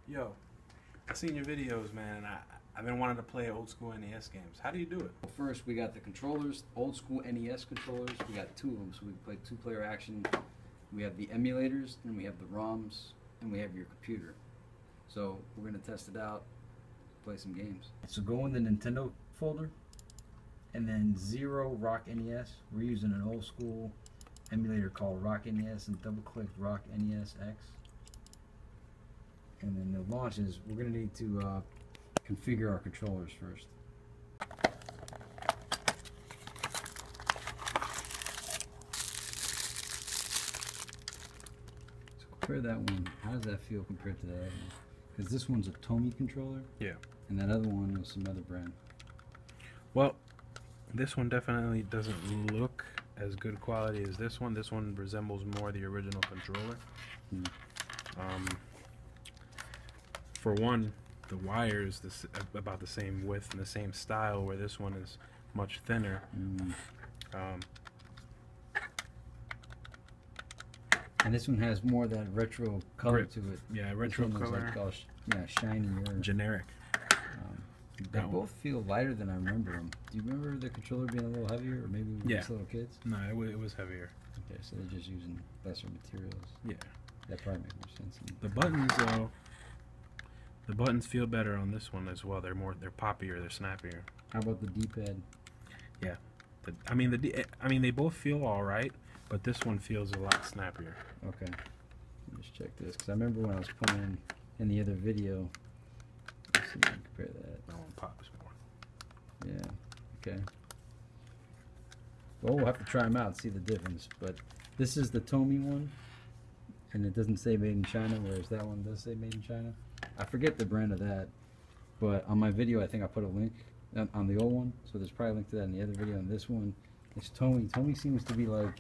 Yo, I seen your videos, man, and I've been wanting to play old school NES games. How do you do it? First, we got the controllers, old school NES controllers. We got two of them, so we play two-player action. We have the emulators, and we have the ROMs, and we have your computer. So we're gonna test it out, play some games. So go in the Nintendo folder, and then 0 RockNES. We're using an old school emulator called RockNES, and double-click RockNES X. And then the launches, we're going to need to configure our controllers first. So compare that one. How does that feel compared to the other one? Because this one's a Tomy controller. Yeah. And that other one was some other brand. Well, this one definitely doesn't look as good quality as this one. This one resembles more the original controller. For one, the wire is about the same width and the same style, where this one is much thinner. And this one has more of that retro color to it. Yeah, retro color. Like all shinier. Generic. They both feel lighter than I remember them. Do you remember the controller being a little heavier, or maybe we were just little kids? No, it was heavier. Okay, so they're just using lesser materials. Yeah. That probably makes more sense. The buttons, though, the buttons feel better on this one as well. They're poppier, they're snappier. How about the D-pad? Yeah. I mean they both feel all right, but this one feels a lot snappier. Okay. Let me just check this, because I remember when I was playing in the other video. Let's see if I can compare that. That one pops more. Yeah. Okay. Well, we'll have to try them out and see the difference. But this is the Tomy one, and it doesn't say made in China, whereas that one does say made in China. I forget the brand of that, but on my video I think I put a link on the old one, so there's probably a link to that in the other video. On this one, it's Tomy. Tomy seems to be like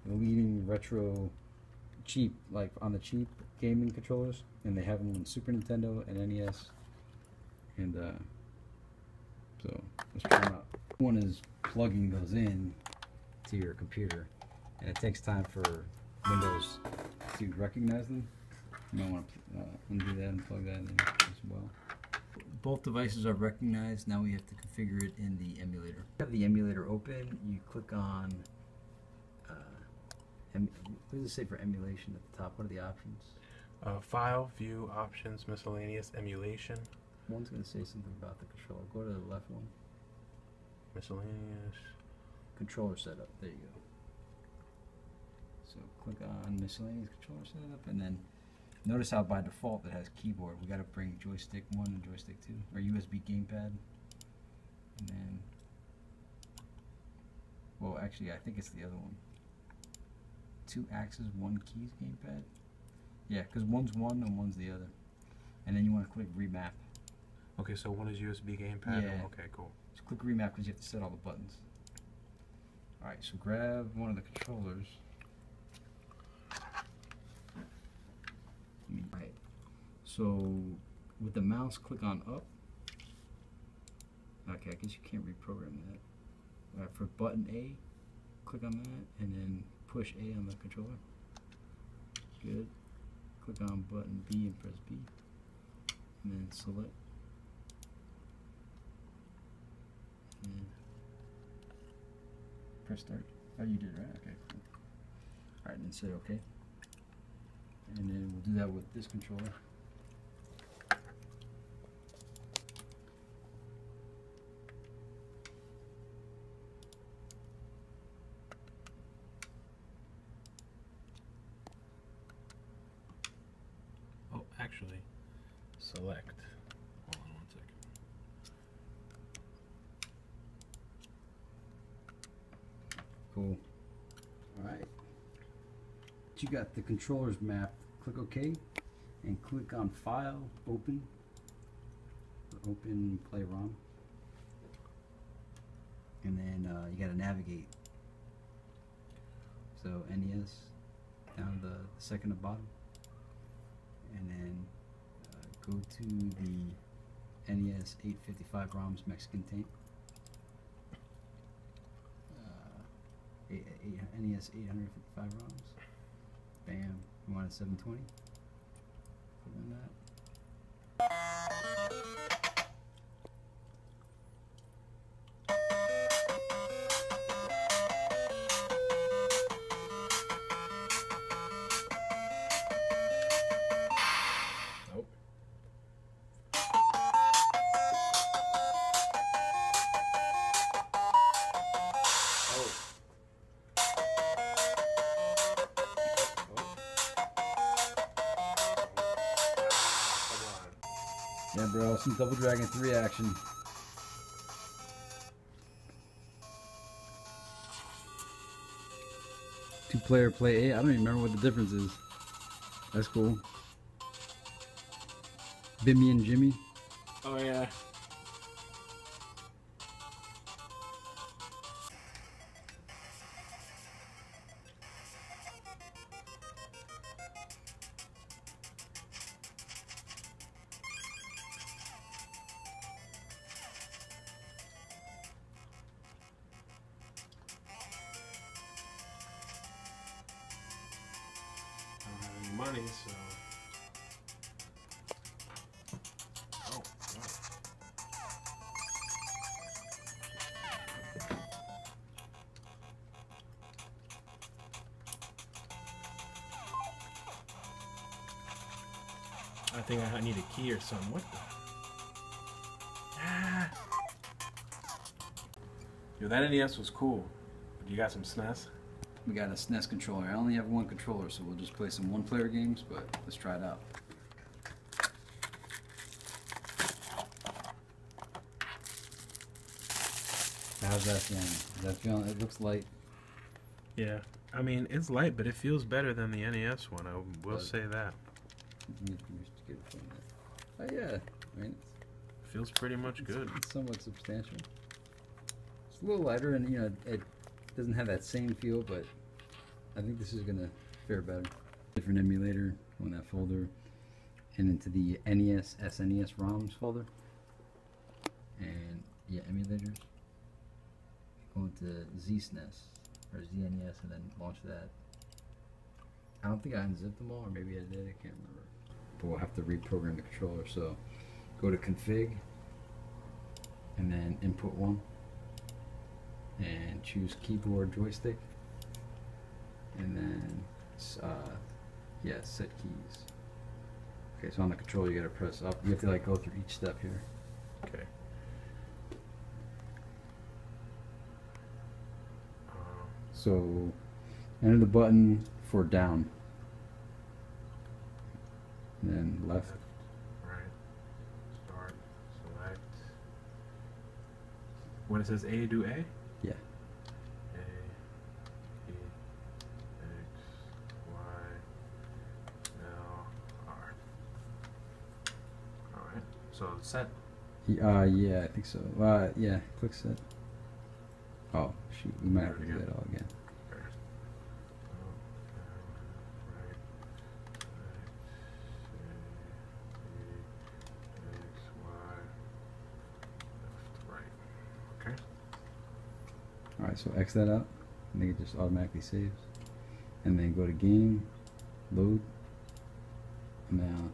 the leading retro cheap, like on the cheap gaming controllers, and they have them on Super Nintendo and NES. And so let's try them out. One is plugging those in to your computer, and it takes time for Windows to recognize them. You might want to undo that and plug that in as well. Both devices are recognized. Now we have to configure it in the emulator. You have the emulator open. You click on, what does it say for emulation at the top? What are the options? File, View, Options, Miscellaneous, Emulation. One's going to say something about the controller. Go to the left one. Miscellaneous. Controller setup. There you go. So click on miscellaneous controller setup, and then notice how by default it has keyboard. We got to bring joystick 1 and joystick 2, or USB gamepad. And then, well, actually, I think it's the other one. 2 axes, 1 keys gamepad. Yeah, because one's one and one's the other. And then you want to click remap. Okay, so one is USB gamepad. Yeah. Oh, okay, cool. So click remap because you have to set all the buttons. All right, so grab one of the controllers. Right. So with the mouse, click on up. Okay, I guess you can't reprogram that. For button A, click on that, and then push A on the controller. Good. Click on button B and press B, and then select. And press start. Oh, you did it right. Okay, cool. All right, and then say OK. And then we'll do that with this controller. Oh, actually, select. Hold on 1 second. Cool. All right. You got the controllers mapped. Click OK, and click on File, Open, or Open Play ROM, and then you got to navigate. So NES down the second to bottom, and then go to the NES 855 ROMs Mexican tape. NES 855 ROMs. Bam. You want a 720? Put on that. Yeah, bro, some Double Dragon 3 action. Two-player play 8. I don't even remember what the difference is. That's cool. Bimmy and Jimmy. Oh yeah. I don't have any money, so. Oh, wow. I think I need a key or something. What the? Ah. Yo, that NES was cool. You got some SNES? We got a SNES controller. I only have one controller, so we'll just play some one-player games, but let's try it out. How's that feeling? Is that feeling? It looks light. Yeah. I mean, it's light, but it feels better than the NES one. I will say that. Oh yeah, I mean, Feels pretty much good. It's somewhat substantial. It's a little lighter, and you know, it doesn't have that same feel, but I think this is gonna fare better. Different emulator on that folder, and into the NES, SNES ROMs folder, and yeah, emulators. Go into Zsnes or ZNES, and then launch that. I don't think I unzipped them all, or maybe I did. I can't remember. But we'll have to reprogram the controller. So go to config, and then input 1, and choose keyboard joystick, and then yeah, set keys. Okay, so on the controller you gotta press up. You have to like go through each step here. Okay. So enter the button for down, and then left. Right. Start. Select. When it says A, do A? Yeah. A, E, X, Y, L, R. Alright. So set. Yeah, I think so. Yeah, click set. Oh, shoot, we might have to do that all again. Alright, so X that out. I think it just automatically saves. And then go to game, load. Now,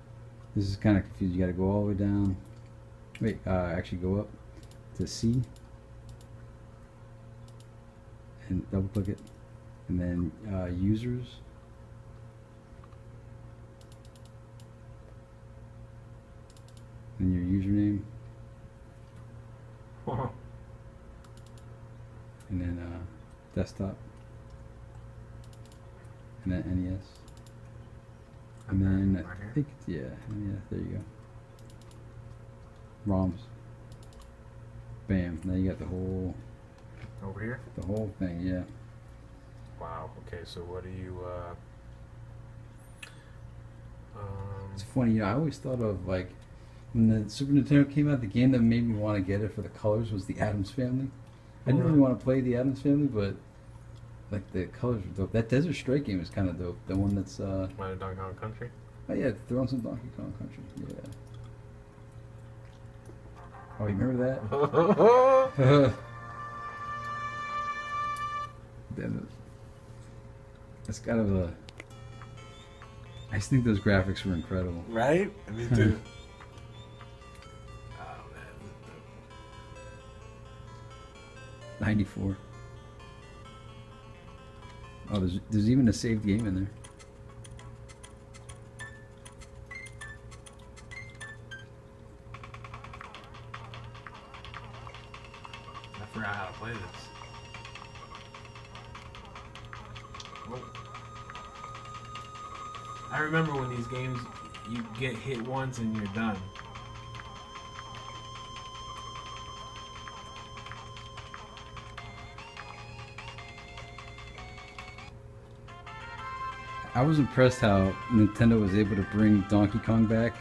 this is kind of confusing. You gotta go all the way down. Wait, actually go up to C. And double click it. And then users. And your username. And then desktop, and then NES, and then I think it's, yeah, there you go. ROMs. Bam! Now you got the whole. Over here? The whole thing, yeah. Wow. Okay, so what do you? It's funny, you know, I always thought of like when the Super Nintendo came out, the game that made me want to get it for the colors was the Addams Family. I didn't really want to play the Addams Family, but like the colors were dope. That Desert Strike game is kind of dope. The one that's Donkey Kong Country. Oh yeah, throw on some Donkey Kong Country. Yeah. Oh, you remember that? Damn, that's kind of a. I just think those graphics were incredible. Right? Me too. 94. Oh, there's even a saved game in there. I forgot how to play this. Whoa. I remember when these games, you get hit once and you're done. I was impressed how Nintendo was able to bring Donkey Kong back,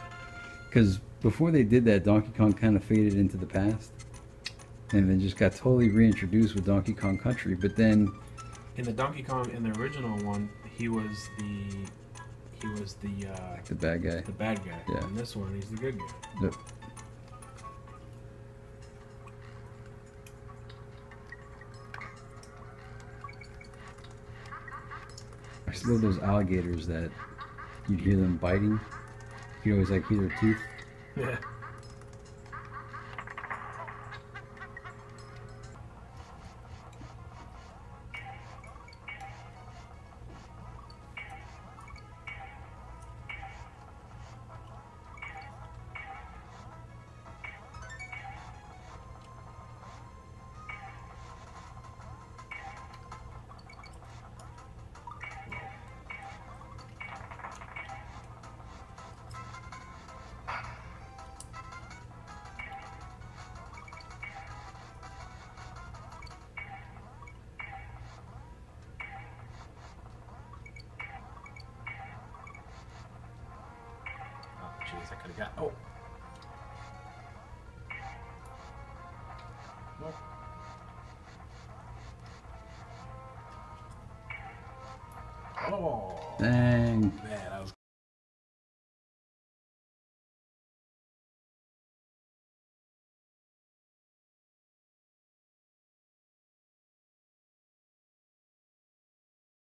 because before they did that, Donkey Kong kind of faded into the past, and then just got totally reintroduced with Donkey Kong Country. But then In the Donkey Kong, in the original one, he was the the bad guy. the bad guy. Yeah. In this one, he's the good guy. Yep. I still love those alligators that you'd hear them biting. You'd always like hear their teeth. Yeah. Jeez, I could have got. Oh. Oh. Dang. Man,